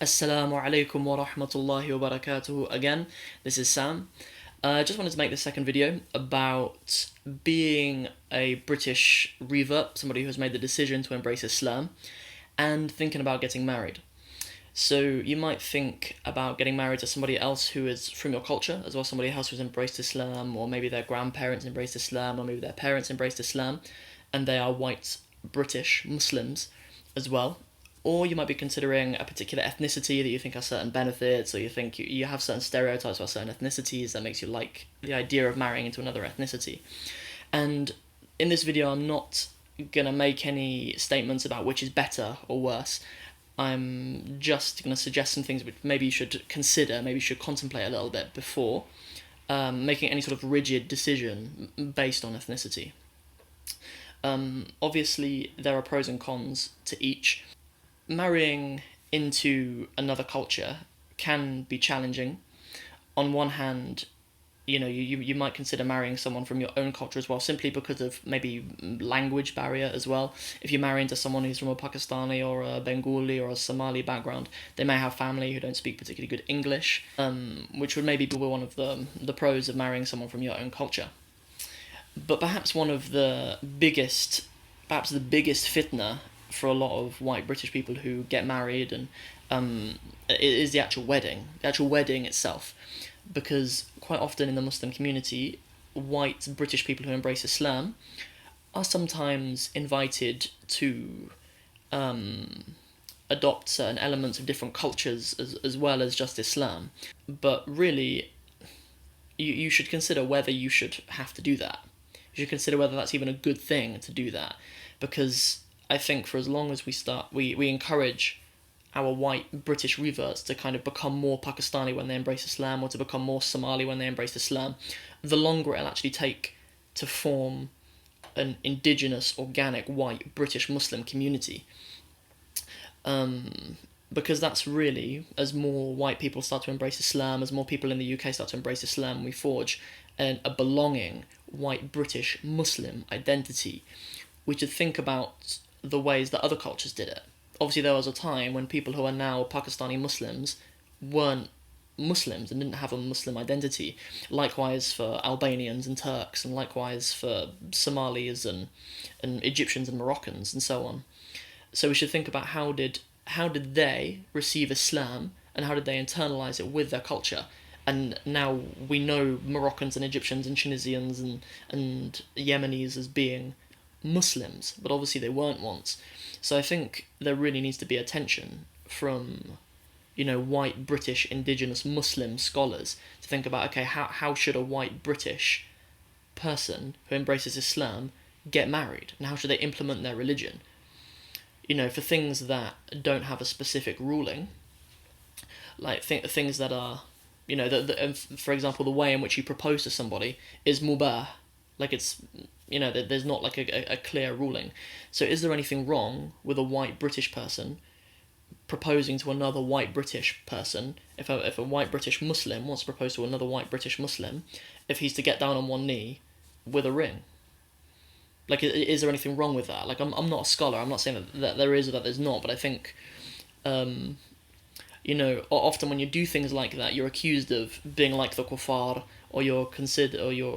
Assalamu alaikum wa rahmatullahi wa barakatuhu again. This is Sam. I just wanted to make the second video about being a British revert, somebody who has made the decision to embrace Islam, and thinking about getting married. So you might think about getting married to somebody else who is from your culture, as well as somebody else who's embraced Islam, or maybe their grandparents embraced Islam, or maybe their parents embraced Islam, and they are white British Muslims as well. Or you might be considering a particular ethnicity that you think has certain benefits, or you think you have certain stereotypes about certain ethnicities that makes you like the idea of marrying into another ethnicity. And in this video, I'm not gonna make any statements about which is better or worse. I'm just gonna suggest some things which maybe you should consider, maybe you should contemplate a little bit before making any sort of rigid decision based on ethnicity. Obviously, there are pros and cons to each. Marrying into another culture can be challenging. On one hand, you might consider marrying someone from your own culture as well, simply because of maybe language barrier as well. If you marry into someone who's from a Pakistani or a Bengali or a Somali background, they may have family who don't speak particularly good English, which would maybe be one of the pros of marrying someone from your own culture. But perhaps the biggest fitna for a lot of white British people who get married and is the actual wedding itself, because quite often in the Muslim community, white British people who embrace Islam are sometimes invited to adopt certain elements of different cultures as well as just Islam. But really, you should consider whether you should have to do that. You should consider whether that's even a good thing to do that, because I think for as long as we encourage our white British reverts to kind of become more Pakistani when they embrace Islam, or to become more Somali when they embrace Islam, the longer it'll actually take to form an indigenous, organic, white British Muslim community. Because that's really, as more white people start to embrace Islam, as more people in the UK start to embrace Islam, we forge a belonging white British Muslim identity. We should think about the ways that other cultures did it. Obviously, there was a time when people who are now Pakistani Muslims weren't Muslims and didn't have a Muslim identity. Likewise for Albanians and Turks, and likewise for Somalis and Egyptians and Moroccans and so on. So we should think about how did they receive Islam, and how did they internalize it with their culture. And now we know Moroccans and Egyptians and Tunisians and Yemenis as being Muslims, but obviously they weren't once. So I think there really needs to be attention from, white British indigenous Muslim scholars to think about, okay, how should a white British person who embraces Islam get married, and how should they implement their religion? For things that don't have a specific ruling, like things that are, for example, the way in which you propose to somebody is mubah, like it's, there's not like a clear ruling. So is there anything wrong with a white British person proposing to another white British person, if a white British Muslim wants to propose to another white British Muslim, if he's to get down on one knee with a ring? Like, is there anything wrong with that? Like, I'm not a scholar, I'm not saying that there is or that there's not, but I think, often when you do things like that, you're accused of being like the kuffar, or you're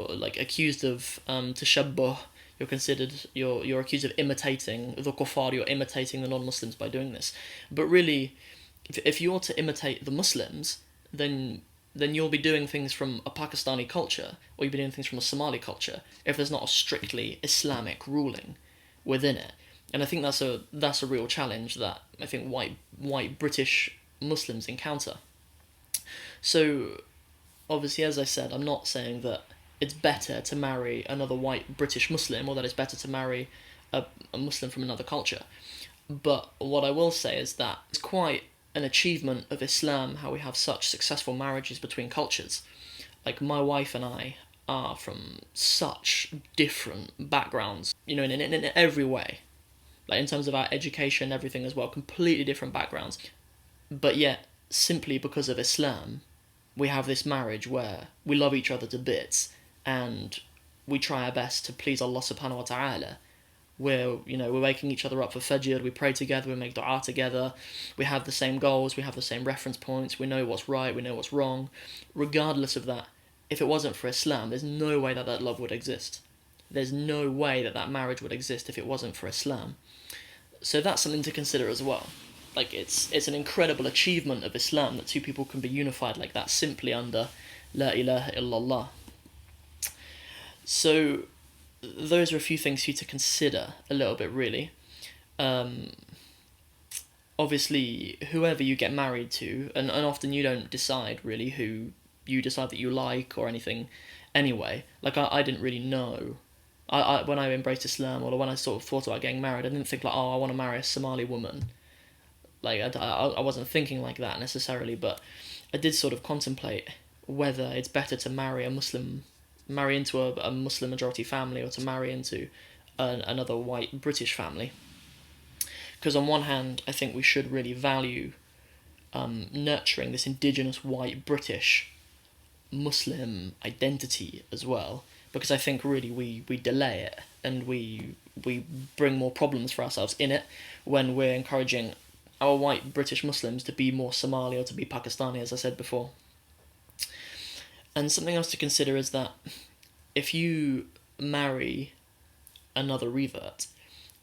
like accused of tashabbuh. You're accused of imitating the kuffar. You're imitating the non-Muslims by doing this. But really, if you're to imitate the Muslims, then you'll be doing things from a Pakistani culture, or you'll be doing things from a Somali culture, if there's not a strictly Islamic ruling within it. And I think that's a real challenge that I think white British Muslims encounter. So, obviously, as I said, I'm not saying that it's better to marry another white British Muslim, or that it's better to marry a Muslim from another culture. But what I will say is that it's quite an achievement of Islam how we have such successful marriages between cultures. Like, my wife and I are from such different backgrounds, in every way. Like, in terms of our education, everything as well, completely different backgrounds. But yet, simply because of Islam, we have this marriage where we love each other to bits, and we try our best to please Allah subhanahu wa ta'ala we're waking each other up for Fajr, we pray together, we make dua together, we have the same goals, we have the same reference points, we know what's right, we know what's wrong. Regardless of that, if it wasn't for Islam, there's no way that that love would exist. There's no way that that marriage would exist if it wasn't for Islam. So that's something to consider as well. Like, it's an incredible achievement of Islam that two people can be unified like that simply under La ilaha illallah. So those are a few things for you to consider a little bit, really. Obviously, whoever you get married to, and often you don't decide really who you decide that you like or anything anyway. Like, I didn't really know. When I embraced Islam, or when I sort of thought about getting married, I didn't think like, oh, I want to marry a Somali woman. Like, I wasn't thinking like that necessarily, but I did sort of contemplate whether it's better to marry into a Muslim majority family, or to marry into another white British family. Because on one hand, I think we should really value nurturing this indigenous white British Muslim identity as well, because I think really we delay it, and we bring more problems for ourselves in it when we're encouraging our white British Muslims to be more Somali or to be Pakistani, as I said before. And something else to consider is that if you marry another revert,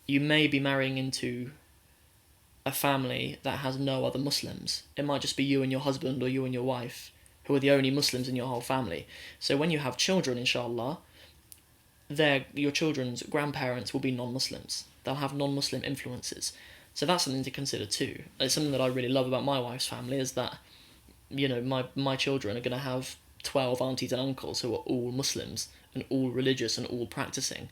you may be marrying into a family that has no other Muslims. It might just be you and your husband, or you and your wife, who are the only Muslims in your whole family. So when you have children, inshallah, your children's grandparents will be non-Muslims. They'll have non-Muslim influences. So that's something to consider too. It's something that I really love about my wife's family, is that, my children are going to have 12 aunties and uncles who are all Muslims and all religious and all practicing.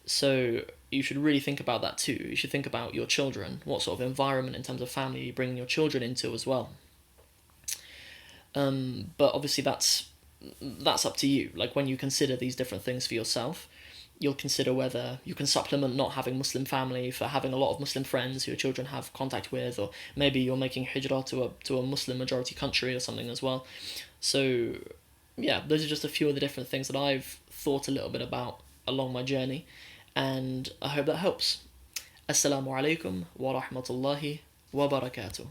So you should really think about that too. You should think about your children, what sort of environment in terms of family you bring your children into as well. But obviously that's up to you. Like, when you consider these different things for yourself, you'll consider whether you can supplement not having Muslim family for having a lot of Muslim friends who your children have contact with, or maybe you're making hijrah to a Muslim majority country or something as well. So yeah, those are just a few of the different things that I've thought a little bit about along my journey, and I hope that helps. Assalamu alaikum wa rahmatullahi wa barakatuh.